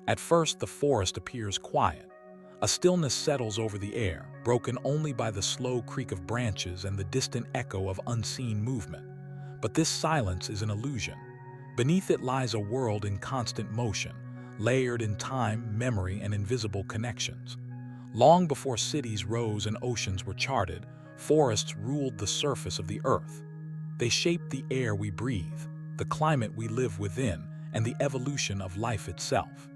At first, the forest appears quiet. A stillness settles over the air, broken only by the slow creak of branches and the distant echo of unseen movement. But this silence is an illusion. Beneath it lies a world in constant motion, layered in time, memory, and invisible connections. Long before cities rose and oceans were charted, forests ruled the surface of the earth. They shaped the air we breathe, the climate we live within, and the evolution of life itself.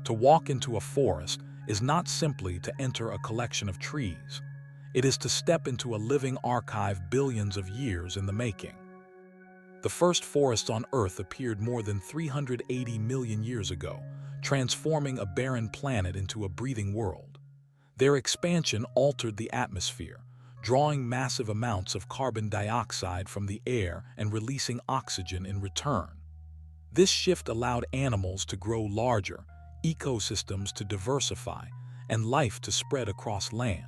To walk into a forest is not simply to enter a collection of trees. It is to step into a living archive billions of years in the making. The first forests on Earth appeared more than 380 million years ago, transforming a barren planet into a breathing world. Their expansion altered the atmosphere, drawing massive amounts of carbon dioxide from the air and releasing oxygen in return. This shift allowed animals to grow larger, ecosystems to diversify, and life to spread across land.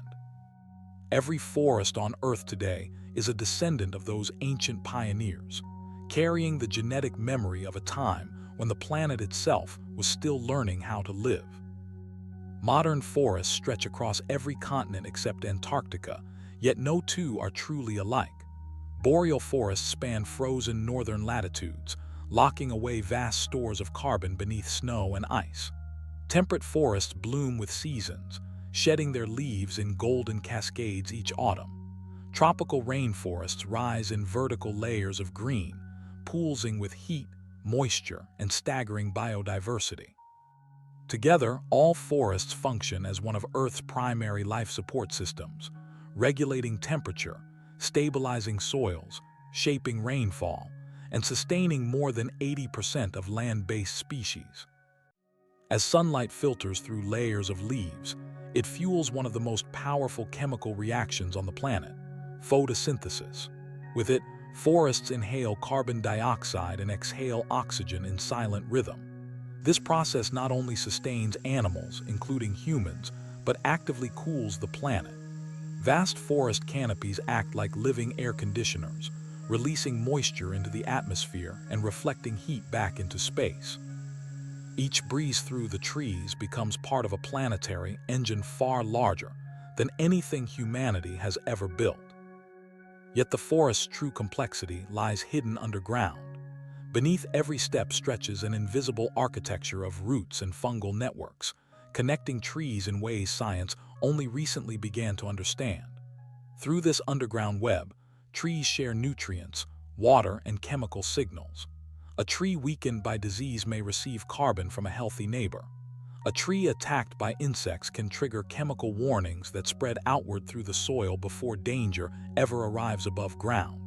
Every forest on Earth today is a descendant of those ancient pioneers, carrying the genetic memory of a time when the planet itself was still learning how to live. Modern forests stretch across every continent except Antarctica, yet no two are truly alike. Boreal forests span frozen northern latitudes, locking away vast stores of carbon beneath snow and ice. Temperate forests bloom with seasons, shedding their leaves in golden cascades each autumn. Tropical rainforests rise in vertical layers of green, pulsing with heat, moisture, and staggering biodiversity. Together, all forests function as one of Earth's primary life support systems, regulating temperature, stabilizing soils, shaping rainfall, and sustaining more than 80% of land-based species. As sunlight filters through layers of leaves, it fuels one of the most powerful chemical reactions on the planet, photosynthesis. With it, forests inhale carbon dioxide and exhale oxygen in silent rhythm. This process not only sustains animals, including humans, but actively cools the planet. Vast forest canopies act like living air conditioners, releasing moisture into the atmosphere and reflecting heat back into space. Each breeze through the trees becomes part of a planetary engine far larger than anything humanity has ever built. Yet the forest's true complexity lies hidden underground. Beneath every step stretches an invisible architecture of roots and fungal networks, connecting trees in ways science only recently began to understand. Through this underground web, trees share nutrients, water, and chemical signals. A tree weakened by disease may receive carbon from a healthy neighbor. A tree attacked by insects can trigger chemical warnings that spread outward through the soil before danger ever arrives above ground.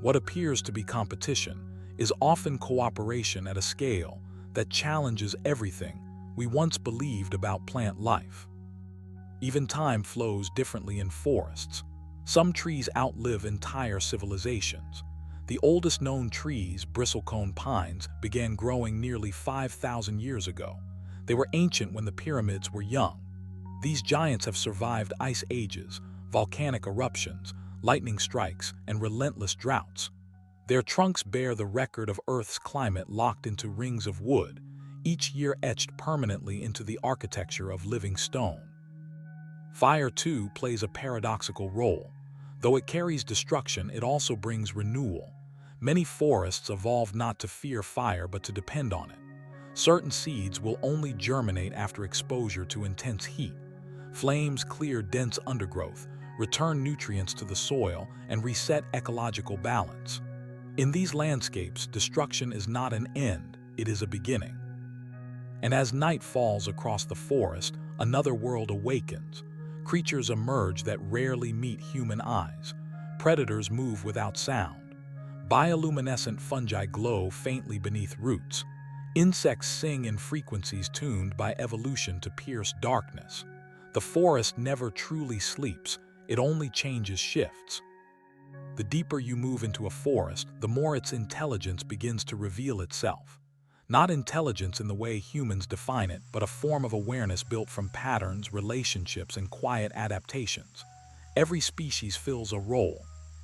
What appears to be competition is often cooperation at a scale that challenges everything we once believed about plant life. Even time flows differently in forests. Some trees outlive entire civilizations. The oldest known trees, bristlecone pines, began growing nearly 5,000 years ago. They were ancient when the pyramids were young. These giants have survived ice ages, volcanic eruptions, lightning strikes, and relentless droughts. Their trunks bear the record of Earth's climate locked into rings of wood, each year etched permanently into the architecture of living stone. Fire, too, plays a paradoxical role. Though it carries destruction, it also brings renewal. Many forests evolved not to fear fire but to depend on it. Certain seeds will only germinate after exposure to intense heat. Flames clear dense undergrowth, return nutrients to the soil, and reset ecological balance. In these landscapes, destruction is not an end, it is a beginning. And as night falls across the forest, another world awakens. Creatures emerge that rarely meet human eyes. Predators move without sound. Bioluminescent fungi glow faintly beneath roots. Insects sing in frequencies tuned by evolution to pierce darkness. The forest never truly sleeps, it only changes shifts. The deeper you move into a forest, the more its intelligence begins to reveal itself. Not intelligence in the way humans define it, but a form of awareness built from patterns, relationships, and quiet adaptations. Every species fills a role.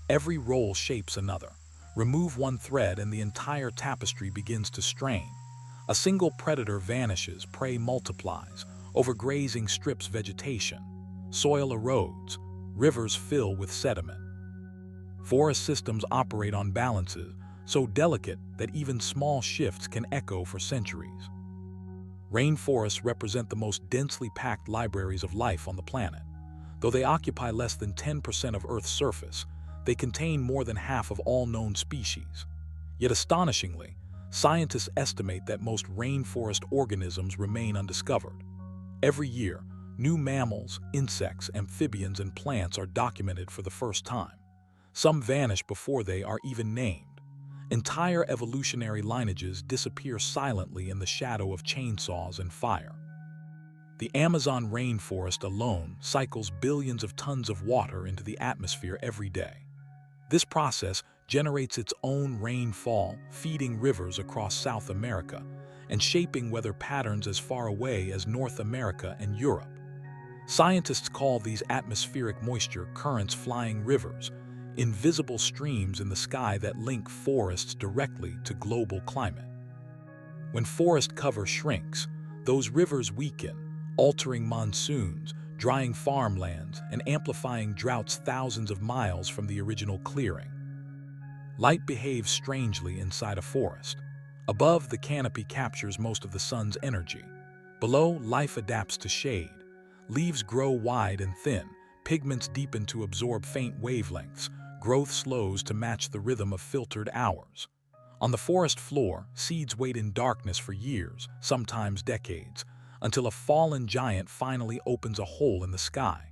Every role shapes another. Remove one thread and the entire tapestry begins to strain. A single predator vanishes, prey multiplies, overgrazing strips vegetation, soil erodes, rivers fill with sediment. Forest systems operate on balances so delicate that even small shifts can echo for centuries. Rainforests represent the most densely packed libraries of life on the planet. Though they occupy less than 10% of Earth's surface, they contain more than half of all known species. Yet astonishingly, scientists estimate that most rainforest organisms remain undiscovered. Every year, new mammals, insects, amphibians, and plants are documented for the first time. Some vanish before they are even named. Entire evolutionary lineages disappear silently in the shadow of chainsaws and fire. The Amazon rainforest alone cycles billions of tons of water into the atmosphere every day. This process generates its own rainfall, feeding rivers across South America and shaping weather patterns as far away as North America and Europe. Scientists call these atmospheric moisture currents, flying rivers, invisible streams in the sky that link forests directly to global climate. When forest cover shrinks, those rivers weaken, altering monsoons, drying farmlands, and amplifying droughts thousands of miles from the original clearing. Light behaves strangely inside a forest. Above, the canopy captures most of the sun's energy. Below, life adapts to shade. Leaves grow wide and thin, pigments deepen to absorb faint wavelengths, growth slows to match the rhythm of filtered hours. On the forest floor, seeds wait in darkness for years, sometimes decades, until a fallen giant finally opens a hole in the sky.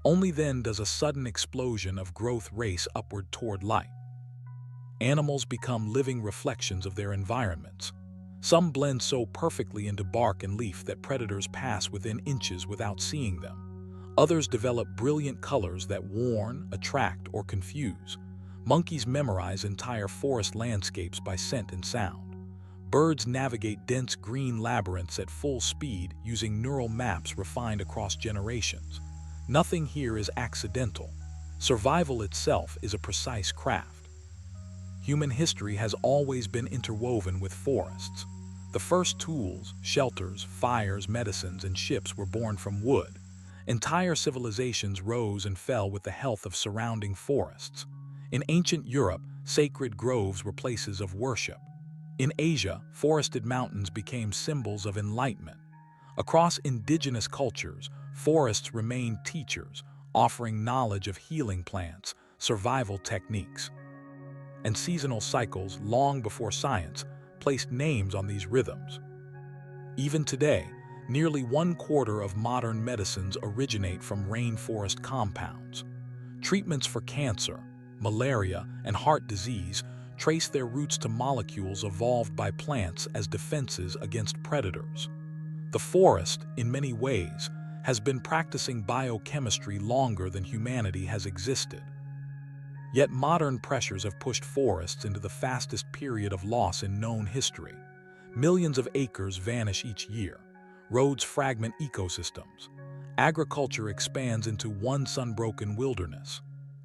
Only then does a sudden explosion of growth race upward toward light. Animals become living reflections of their environments. Some blend so perfectly into bark and leaf that predators pass within inches without seeing them. Others develop brilliant colors that warn, attract, or confuse. Monkeys memorize entire forest landscapes by scent and sound. Birds navigate dense green labyrinths at full speed using neural maps refined across generations. Nothing here is accidental. Survival itself is a precise craft. Human history has always been interwoven with forests. The first tools, shelters, fires, medicines, and ships were born from wood. Entire civilizations rose and fell with the health of surrounding forests. In ancient Europe, sacred groves were places of worship. In Asia, forested mountains became symbols of enlightenment. Across indigenous cultures, forests remained teachers, offering knowledge of healing plants, survival techniques. And seasonal cycles, long before science, placed names on these rhythms. Even today, nearly 1/4 of modern medicines originate from rainforest compounds. Treatments for cancer, malaria, and heart disease trace their roots to molecules evolved by plants as defenses against predators. The forest, in many ways, has been practicing biochemistry longer than humanity has existed. Yet modern pressures have pushed forests into the fastest period of loss in known history. Millions of acres vanish each year. Roads fragment ecosystems. Agriculture expands into one sun-broken wilderness.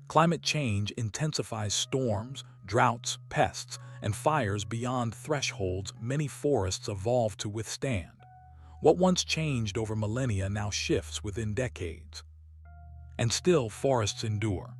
Climate change intensifies storms, droughts, pests, and fires beyond thresholds many forests evolve to withstand. What once changed over millennia now shifts within decades. And still, forests endure.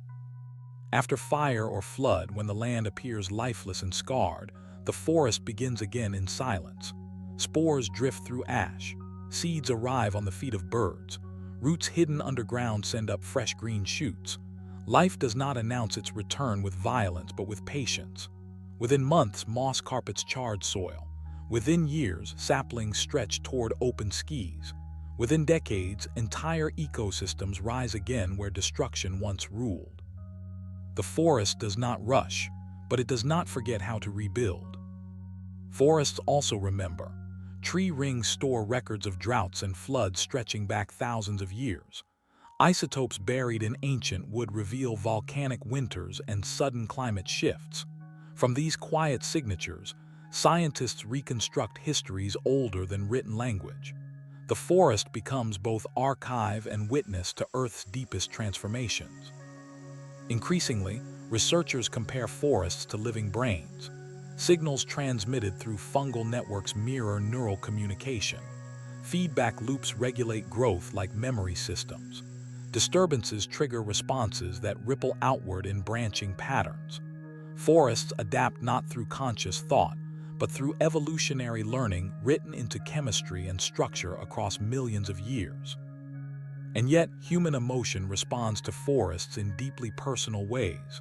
After fire or flood, when the land appears lifeless and scarred, the forest begins again in silence. Spores drift through ash. Seeds arrive on the feet of birds. Roots hidden underground send up fresh green shoots. Life does not announce its return with violence, but with patience. Within months, moss carpets charred soil. Within years, saplings stretch toward open skies. Within decades, entire ecosystems rise again where destruction once ruled. The forest does not rush, but it does not forget how to rebuild. Forests also remember. Tree rings store records of droughts and floods stretching back thousands of years. Isotopes buried in ancient wood reveal volcanic winters and sudden climate shifts. From these quiet signatures, scientists reconstruct histories older than written language. The forest becomes both archive and witness to Earth's deepest transformations. Increasingly, researchers compare forests to living brains. Signals transmitted through fungal networks mirror neural communication. Feedback loops regulate growth like memory systems. Disturbances trigger responses that ripple outward in branching patterns. Forests adapt not through conscious thought, but through evolutionary learning written into chemistry and structure across millions of years. And yet, human emotion responds to forests in deeply personal ways.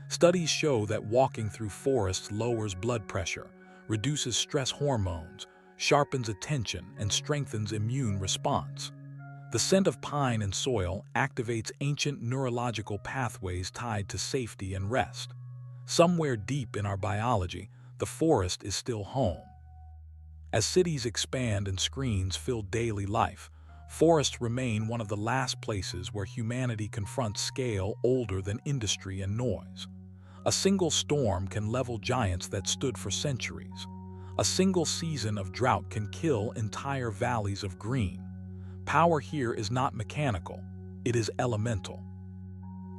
Studies show that walking through forests lowers blood pressure, reduces stress hormones, sharpens attention, and strengthens immune response. The scent of pine and soil activates ancient neurological pathways tied to safety and rest. Somewhere deep in our biology, the forest is still home. As cities expand and screens fill daily life, forests remain one of the last places where humanity confronts scale older than industry and noise. A single storm can level giants that stood for centuries. A single season of drought can kill entire valleys of green. Power here is not mechanical, it is elemental.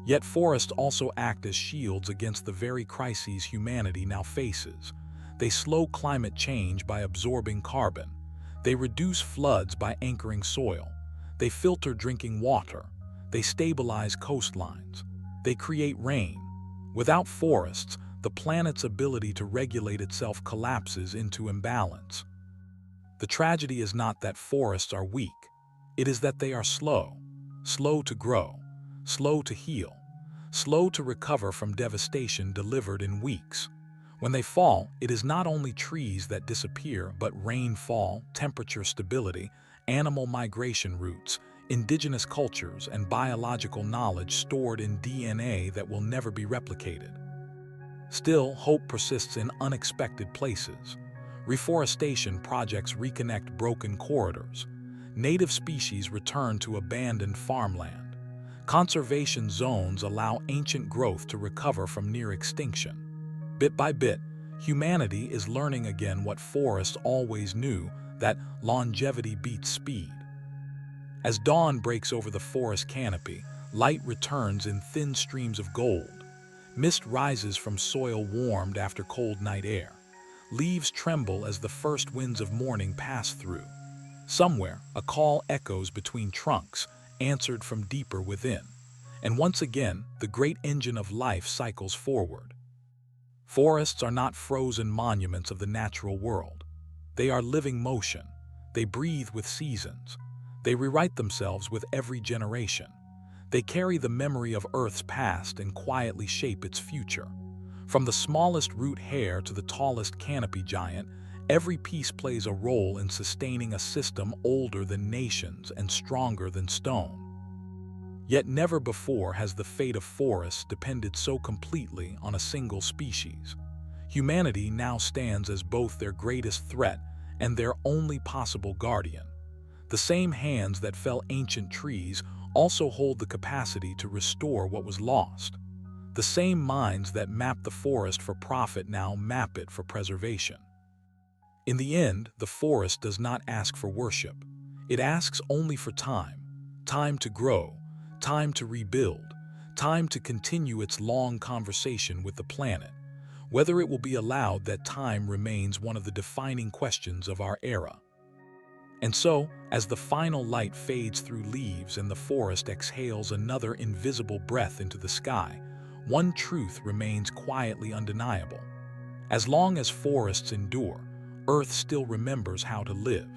Yet forests also act as shields against the very crises humanity now faces. They slow climate change by absorbing carbon. They reduce floods by anchoring soil. They filter drinking water. They stabilize coastlines. They create rain. Without forests, the planet's ability to regulate itself collapses into imbalance. The tragedy is not that forests are weak. It is that they are slow. Slow to grow. Slow to heal. Slow to recover from devastation delivered in weeks. When they fall, it is not only trees that disappear, but rainfall, temperature stability, animal migration routes, indigenous cultures, and biological knowledge stored in DNA that will never be replicated. Still, hope persists in unexpected places. Reforestation projects reconnect broken corridors. Native species return to abandoned farmland. Conservation zones allow ancient growth to recover from near extinction. Bit by bit, humanity is learning again what forests always knew, that longevity beats speed. As dawn breaks over the forest canopy, light returns in thin streams of gold. Mist rises from soil warmed after cold night air. Leaves tremble as the first winds of morning pass through. Somewhere, a call echoes between trunks, answered from deeper within. And once again, the great engine of life cycles forward. Forests are not frozen monuments of the natural world. They are living motion. They breathe with seasons. They rewrite themselves with every generation. They carry the memory of Earth's past and quietly shape its future. From the smallest root hair to the tallest canopy giant, every piece plays a role in sustaining a system older than nations and stronger than stone. Yet never before has the fate of forests depended so completely on a single species. Humanity now stands as both their greatest threat and their only possible guardian. The same hands that fell ancient trees also hold the capacity to restore what was lost. The same minds that map the forest for profit now map it for preservation. In the end, the forest does not ask for worship. It asks only for time. Time to grow, time to rebuild, time to continue its long conversation with the planet. Whether it will be allowed, that time remains one of the defining questions of our era. And so, as the final light fades through leaves and the forest exhales another invisible breath into the sky, one truth remains quietly undeniable. As long as forests endure, Earth still remembers how to live.